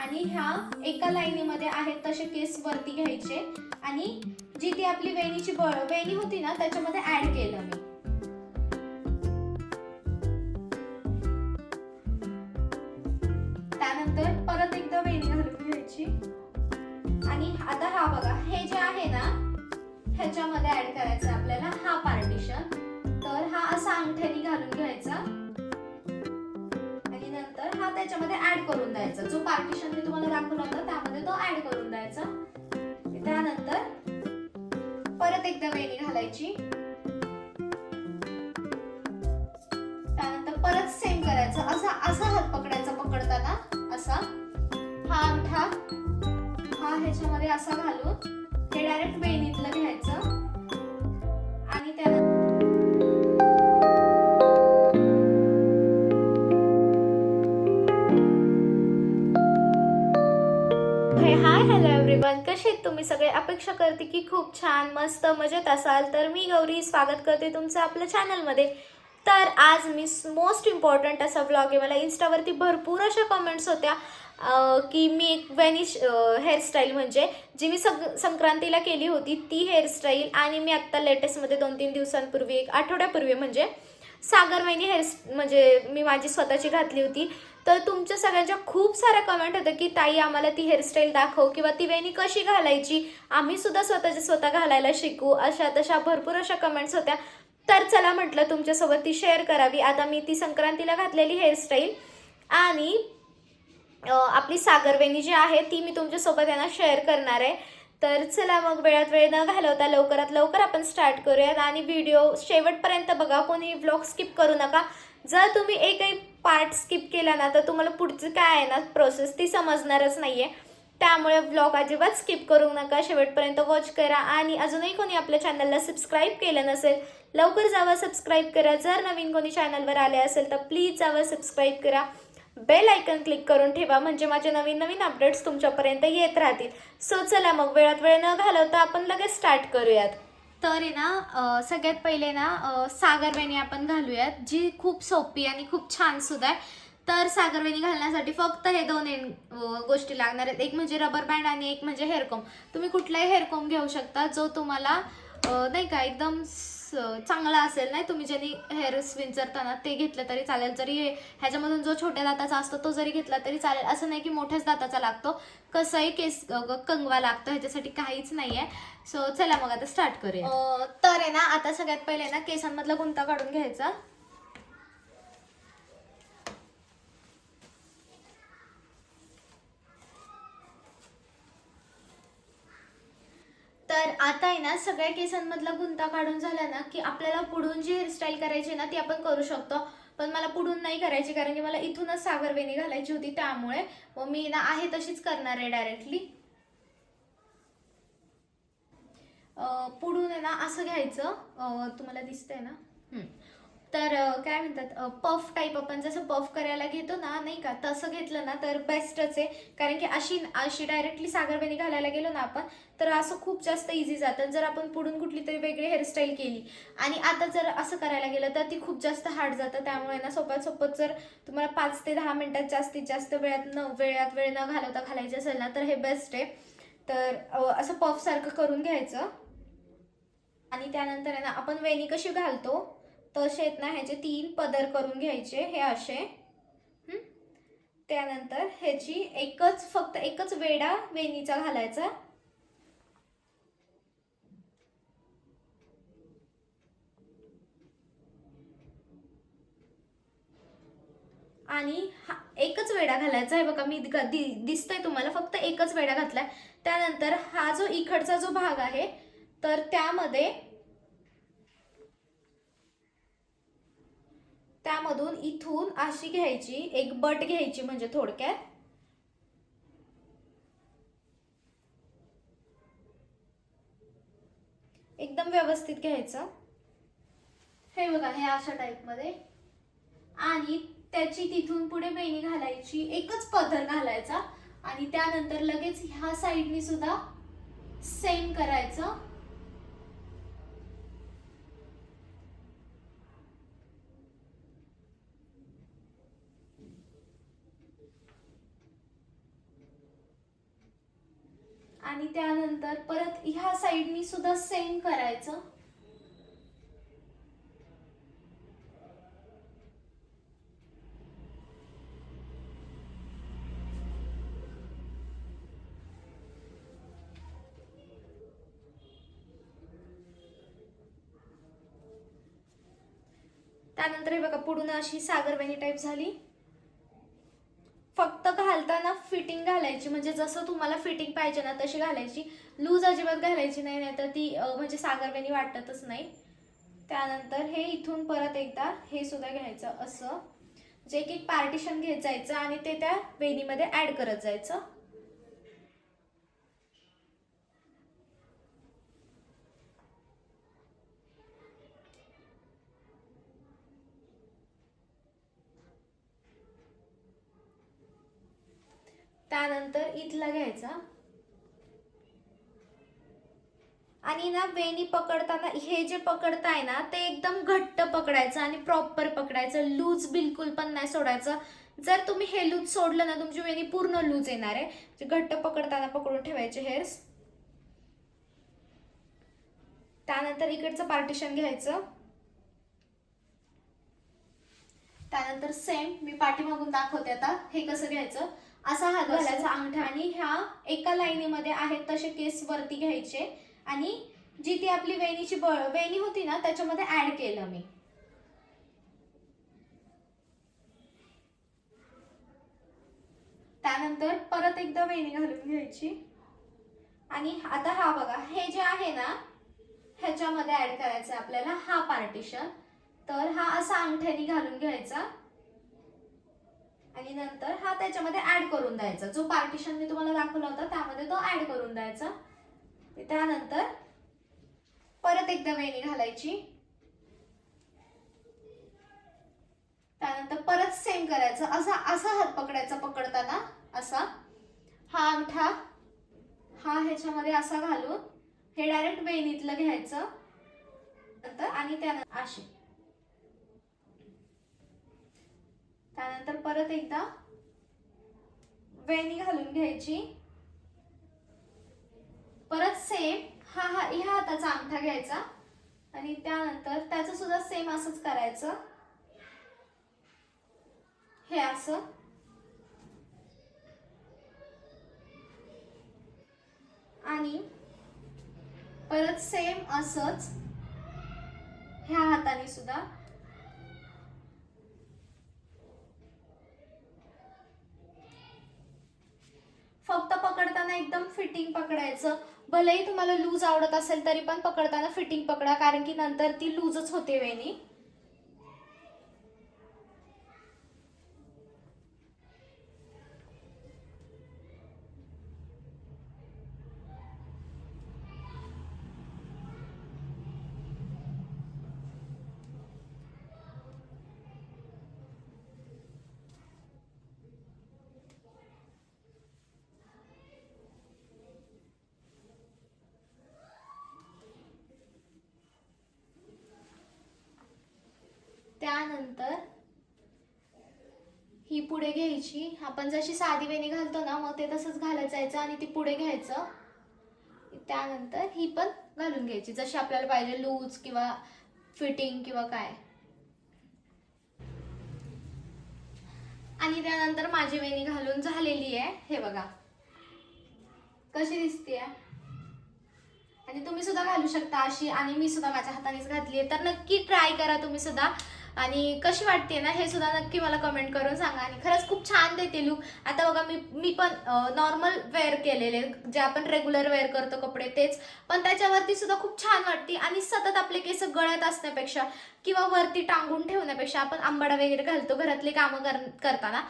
आणि ह्या एका लाईनीमध्ये आहेत तसे केस वरती घ्यायचे आणि जी ती आपली वेणीची वेणी होती ना त्याच्यामध्ये ऍड केलं मी. त्यानंतर परत एकदा वेणी घालून घ्यायची आणि आता हा बघा हे जे आहे ना ह्याच्यामध्ये ऍड करायचं आपल्याला हा पार्टिशन. तर हा असा अंगठ्याने घालून घ्यायचा आणि नंतर हा त्याच्यामध्ये ऍड करून द्यायचा. जो पार्टिशन मी तुम्हाला दाखवला होता त्यामध्ये तो ऍड करून द्यायचा. त्यानंतर परत एकदा वेणी घालायची. त्यानंतर परत सेम करायचं. असा हात पकडायचा पकडताना असा हा अंगठा हा ह्याच्यामध्ये असा घालून हे डायरेक्ट वेणीतलं घ्यायचं आणि त्यानंतर हाय हॅलो एव्हरीवन, कसे आहेत तुम्ही सगळे? अपेक्षा करते की खूप छान मस्त मजेत असाल. तर मी गौरी स्वागत करते तुमचं आपल्या चॅनलमध्ये. तर आज मी मोस्ट इम्पॉर्टंट असा व्लॉग आहे. मला इन्स्टावरती भरपूर अशा कमेंट्स होत्या की मी एक व्हॅनिश हेअरस्टाईल म्हणजे जी मी संक्रांतीला केली होती ती हेअरस्टाईल आणि मी आत्ता लेटेस्टमध्ये 2-3 दिवसांपूर्वी एक आठवड्यापूर्वी म्हणजे सागर वेणी म्हणजे मी माझी स्वतःची घातली होती. तर तुमच्या सगळ्यांच्या खूप साऱ्या कमेंट होत्या की ताई आम्हाला ती हेअरस्टाईल दाखव किंवा ती वेणी कशी घालायची, आम्ही सुद्धा स्वतः घालायला शिकू, अशा तशा भरपूर अशा कमेंट्स होत्या. तर चला म्हटलं तुमच्यासोबत ती शेअर करावी. आता मी ती संक्रांतीला घातलेली हेअरस्टाईल आणि आपली सागर वेणी जी आहे ती मी तुमच्यासोबत यांना शेअर करणार आहे. तर चला मग वेळात वेळ न घालवता लवकरात लवकर आपण स्टार्ट करूयात आणि व्हिडिओ शेवटपर्यंत बघा. कोणी व्लॉग स्किप करू नका. जर तुम्ही एकही पार्ट स्किप केला ना तर तुम्हाला पुढचं काय आहे ना प्रोसेस ती समजणारच नाहीये. त्यामुळे व्लॉग अजिबात स्किप करू नका, शेवटपर्यंत वॉच करा. आणि अजूनही कोणी आपल्या चॅनलला सबस्क्राईब केलं नसेल लवकर जावा सबस्क्राईब करा. जर नवीन कोणी चॅनलवर आले असेल तर प्लीज जावा सबस्क्राईब करा. बेल आयकन क्लिक करून ठेवा म्हणजे माझे नवीन नवीन अपडेट्स तुमच्यापर्यंत येत राहतील. सो चला मग वेळात वेळ न घालवता आपण लगेच स्टार्ट करूयात. तर आहे ना सगळ्यात पहिले ना सागर वेणी आपण घालूयात जी खूप सोपी आणि खूप छान सुद्धा आहे. तर सागर वेणी घालण्यासाठी फक्त हे दोन गोष्टी लागणार आहेत. एक म्हणजे रबर बँड आणि एक म्हणजे हेअरकॉम. तुम्ही कुठलाही हेअरकॉम घेऊ शकता जो तुम्हाला नाही का एकदम चांगला असेल. नाही तुम्ही ज्यांनी हेअर विंचरताना ते घेतलं तरी चालेल. जरी ह्याच्यामधून जो छोट्या दाताचा असतो तो जरी घेतला तरी चालेल. असं नाही की मोठ्याच दाताचा लागतो, कसंही केस कंगवा लागतो, ह्याच्यासाठी काहीच नाही आहे. सो चला मग आता स्टार्ट करूया. तर आहे ना आता सगळ्यात पहिले ना केसांमधला गुंता काढून घ्यायचा. तर आता आहे ना सगळ्या केसांमधला गुंता काढून झाला ना की आपल्याला पुढून जी हेअरस्टाईल करायची ना ती आपण करू शकतो. पण मला पुढून नाही करायची कारण की मला इथूनच सागर वेणी घालायची होती. त्यामुळे मी ना आहे तशीच करणार आहे डायरेक्टली. पुढून आहे ना असं घ्यायचं, तुम्हाला दिसतंय ना. तर काय म्हणतात पफ टाईप आपण जसं पफ करायला घेतो ना नाही का तसं घेतलं ना तर बेस्टच आहे. कारण की अशी डायरेक्टली सागर वेणी घालायला गेलो ना आपण तर असं खूप जास्त इझी जातं. जर आपण पुढून कुठली तरी वेगळी हेअरस्टाईल केली आणि आता जर असं करायला गेलं तर ती खूप जास्त हार्ड जातं. त्यामुळे ना सोपत जर तुम्हाला 5 ते 10 मिनिटात जास्तीत जास्त वेळात वेळ न घालवता घालायची असेल ना तर हे बेस्ट आहे. तर असं पफ सारखं करून घ्यायचं आणि त्यानंतर आहे ना आपण वेणी कशी घालतो तसे आहेत ना ह्याचे 3 पदर करून घ्यायचे हे असे. त्यानंतर ह्याची फक्त एकच वेडा वेणीचा घालायचा आणि एकच वेडा घालायचा आहे. बघा मी दिसतंय तुम्हाला फक्त एकच वेडा घातलाय. त्यानंतर हा जो इकडचा जो भाग आहे तर त्यामधून इथून अशी घ्यायची एक बट घ्यायची म्हणजे थोडक्यात एकदम व्यवस्थित घ्यायचं. हे बघा हे अशा टाइप मध्ये आणि त्याची तिथून पुढे वेणी घालायची, एकच पदर घालायचा आणि त्यानंतर लगेच ह्या साईडनी सुद्धा सेम करायचं. आणि त्यानंतर परत ह्या साईडनी सुद्धा सेम करायचं. त्यानंतर हे बघा पुढून अशी सागरवेणी टाईप झाली. फक्त घालताना फिटिंग घालायची, म्हणजे जसं तुम्हाला फिटिंग पाहिजे ना तशी घालायची, लूज अजिबात घालायची नाही, नाहीतर ती म्हणजे सागरवेणी वाटतच नाही. त्यानंतर हे इथून परत एकदा हे सुद्धा घ्यायचं असं, जे एक पार्टिशन घेत जायचं आणि ते त्या वेणीमध्ये ऍड करत जायचं. त्यानंतर इथला घ्यायचा आणि ना वेणी पकडताना हे जे पकडताय ना ते एकदम घट्ट पकडायचं आणि प्रॉपर पकडायचं, लूज बिलकुल पण नाही सोडायचं. जर तुम्ही हे लूज सोडलं ना तुमची वेणी पूर्ण लूज येणार आहे. घट्ट पकडताना पकडून ठेवायचे हेअर्स. त्यानंतर इकडचं पार्टिशन घ्यायचं. त्यानंतर सेम मी पाठीमागून दाखवते आता हे कसं घ्यायचं. असा हात घालायचा अंगठा आणि ह्या एका लाईनीमध्ये आहेत तसे केस वरती घ्यायचे आणि जी ती आपली वेणीची वेणी होती ना त्याच्यामध्ये ऍड केलं मी. त्यानंतर परत एकदा वेणी घालून घ्यायची आणि आता हा बघा हे जे आहे ना ह्याच्यामध्ये ऍड करायचं आपल्याला हा पार्टिशन. तर हा असा अंगठ्याने घालून घ्यायचा आणि नंतर हा त्याच्यामध्ये ऍड करून द्यायचा. जो पार्टिशन मी तुम्हाला दाखवला होता त्यामध्ये तो ऍड करून द्यायचा. त्यानंतर परत एकदा वेणी घालायची. त्यानंतर परत सेम करायचं. असा हात पकडायचा पकडताना असा. हा अंगठा हा ह्याच्यामध्ये असा घालून हे डायरेक्ट वेणीतलं घ्यायचं आणि त्यानंतर अशी. त्यानंतर परत एकदा वेणी घालून घ्यायची. परत सेम ह्या हाताचा अंगठा घ्यायचा आणि त्यानंतर त्याचं सुद्धा सेम असंच करायचं. हे असं आणि परत सेम असंच ह्या हाताने सुद्धा. फक्त पकडताना एकदम फिटिंग पकडायचं. भलेही तुम्हाला लूज आवडत असेल तरी पण पकडताना फिटिंग पकडा, कारण की नंतर ती लूजच होते वेणी. त्यानंतर ही पुढे घ्यायची. आपण जशी साधी वेणी घालतो ना मग ते तसंच घालत जायचं आणि ती पुढे घ्यायचं. त्यानंतर ही पण घालून घ्यायची जशी आपल्याला पाहिजे, लूज किंवा फिटिंग किंवा काय. आणि त्यानंतर माझी वेणी घालून झालेली आहे. हे बघा कशी दिसते. आणि तुम्ही सुद्धा घालू शकता अशी, आणि मी सुद्धा माझ्या हातानेच घातली आहे. तर नक्की ट्राय करा तुम्ही सुद्धा. आणि कशी वाटते ना हे सुद्धा नक्की मला कमेंट करून सांगा. आणि खरंच खूप छान देते लुक. आता बघा मी पण नॉर्मल वेअर केलेले जे आपण रेग्युलर वेअर करतो कपडे तेच, पण त्याच्यावरती सुद्धा खूप छान वाटते. आणि सतत आपले केस गळ्यात असण्यापेक्षा किंवा वरती टांगून ठेवण्यापेक्षा आपण आंबाडा वगैरे घालतो घरातले कामं करताना,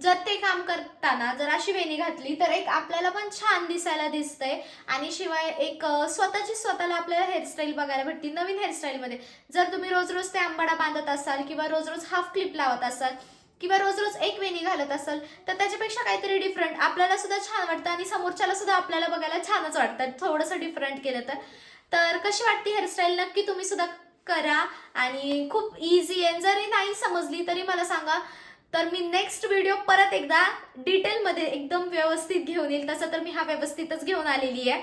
जर ते काम करताना जर अशी वेणी घातली तर एक आपल्याला पण छान दिसायला दिसतंय. आणि शिवाय एक स्वतःला आपल्याला हेअरस्टाईल बघायला भेटते नवीन हेअरस्टाईलमध्ये. जर तुम्ही रोज रोज ते आंबाडा बांधत असाल किंवा रोज रोज हाफ क्लिप लावत असाल किंवा रोज रोज एक वेणी घालत असाल तर त्याच्यापेक्षा काहीतरी डिफरंट आपल्याला सुद्धा छान वाटतं आणि समोरच्याला सुद्धा आपल्याला बघायला छानच वाटतं थोडंसं डिफरंट केलं तर. कशी वाटते हेअरस्टाईल नक्की तुम्ही सुद्धा करा. आणि खूप इझी आहे. जरी नाही समजली तरी मला सांगा, तर मी नेक्स्ट व्हिडिओ परत एकदा डिटेलमध्ये एकदम व्यवस्थित घेऊन येईल. तसं तर मी हा व्यवस्थितच घेऊन आलेली आहे.